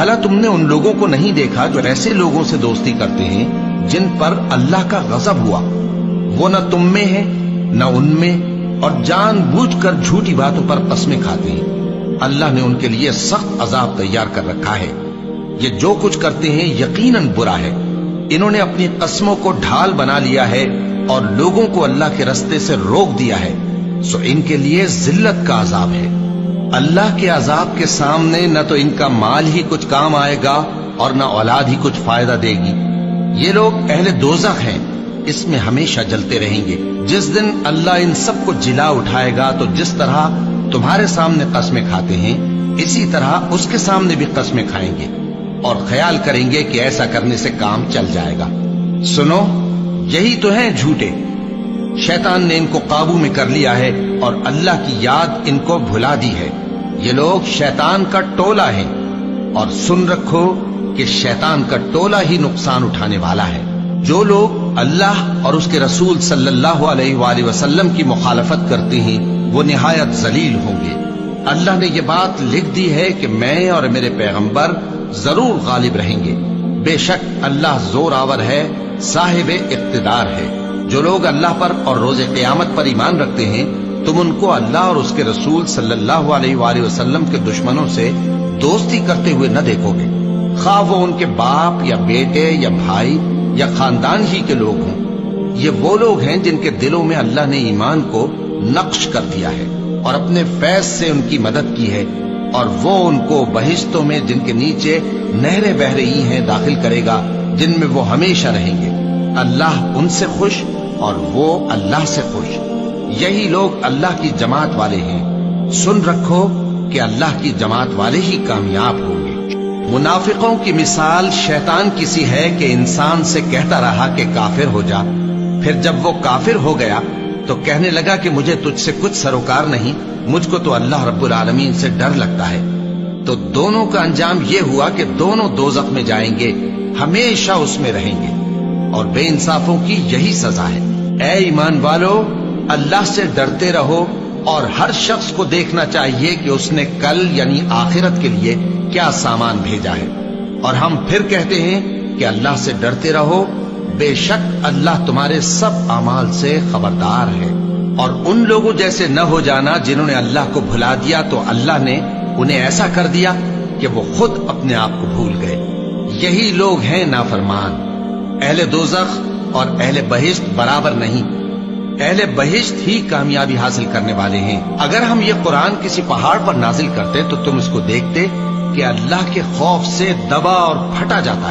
بھلا تم نے ان لوگوں کو نہیں دیکھا جو ایسے لوگوں سے دوستی کرتے ہیں جن پر اللہ کا غضب ہوا؟ وہ نہ تم میں ہے نہ ان میں، اور جان بوجھ کر جھوٹی باتوں پر قسمیں کھاتے ہیں۔ اللہ نے ان کے لیے سخت عذاب تیار کر رکھا ہے۔ یہ جو کچھ کرتے ہیں یقیناً برا ہے۔ انہوں نے اپنی قسموں کو ڈھال بنا لیا ہے اور لوگوں کو اللہ کے رستے سے روک دیا ہے، سو ان کے لیے ذلت کا عذاب ہے۔ اللہ کے عذاب کے سامنے نہ تو ان کا مال ہی کچھ کام آئے گا اور نہ اولاد ہی کچھ فائدہ دے گی۔ یہ لوگ اہل دوزخ ہیں، اس میں ہمیشہ جلتے رہیں گے۔ جس دن اللہ ان سب کو جلا اٹھائے گا تو جس طرح تمہارے سامنے قسمیں کھاتے ہیں اسی طرح اس کے سامنے بھی قسمیں کھائیں گے، اور خیال کریں گے کہ ایسا کرنے سے کام چل جائے گا۔ سنو، یہی تو ہیں جھوٹے۔ شیطان نے ان کو قابو میں کر لیا ہے اور اللہ کی یاد ان کو بھلا دی ہے۔ یہ لوگ شیطان کا ٹولہ ہیں، اور سن رکھو کہ شیطان کا ٹولہ ہی نقصان اٹھانے والا ہے۔ جو لوگ اللہ اور اس کے رسول صلی اللہ علیہ وآلہ وسلم کی مخالفت کرتے ہیں وہ نہایت ذلیل ہوں گے۔ اللہ نے یہ بات لکھ دی ہے کہ میں اور میرے پیغمبر ضرور غالب رہیں گے۔ بے شک اللہ زور آور ہے، صاحب اقتدار ہے۔ جو لوگ اللہ پر اور روز قیامت پر ایمان رکھتے ہیں تم ان کو اللہ اور اس کے رسول صلی اللہ علیہ وآلہ وسلم کے دشمنوں سے دوستی کرتے ہوئے نہ دیکھو گے، خواہ وہ ان کے باپ یا بیٹے یا بھائی یا خاندان ہی کے لوگ ہوں۔ یہ وہ لوگ ہیں جن کے دلوں میں اللہ نے ایمان کو نقش کر دیا ہے اور اپنے فیض سے ان کی مدد کی ہے، اور وہ ان کو بہشتوں میں جن کے نیچے نہریں بہہ رہی ہیں داخل کرے گا، جن میں وہ ہمیشہ رہیں گے۔ اللہ ان سے خوش اور وہ اللہ سے خوش۔ یہی لوگ اللہ کی جماعت والے ہیں۔ سن رکھو کہ اللہ کی جماعت والے ہی کامیاب ہوں گے۔ منافقوں کی مثال شیطان کی سی ہے کہ انسان سے کہتا رہا کہ کافر ہو جا، پھر جب وہ کافر ہو گیا تو کہنے لگا کہ مجھے تجھ سے کچھ سروکار نہیں، مجھ کو تو اللہ رب العالمین سے ڈر لگتا ہے۔ تو دونوں کا انجام یہ ہوا کہ دونوں دوزخ میں جائیں گے، ہمیشہ اس میں رہیں گے، اور بے انصافوں کی یہی سزا ہے۔ اے ایمان والو، اللہ سے ڈرتے رہو، اور ہر شخص کو دیکھنا چاہیے کہ اس نے کل یعنی آخرت کے لیے کیا سامان بھیجا ہے۔ اور ہم پھر کہتے ہیں کہ اللہ سے ڈرتے رہو، بے شک اللہ تمہارے سب اعمال سے خبردار ہے۔ اور ان لوگوں جیسے نہ ہو جانا جنہوں نے اللہ کو بھلا دیا تو اللہ نے انہیں ایسا کر دیا کہ وہ خود اپنے آپ کو بھول گئے۔ یہی لوگ ہیں نافرمان۔ اہل دوزخ اور اہل بہشت برابر نہیں، اہل بہشت ہی کامیابی حاصل کرنے والے ہیں۔ اگر ہم یہ قرآن کسی پہاڑ پر نازل کرتے تو تم اس کو دیکھتے کہ اللہ کے خوف سے دبا اور پھٹا جاتا ہے۔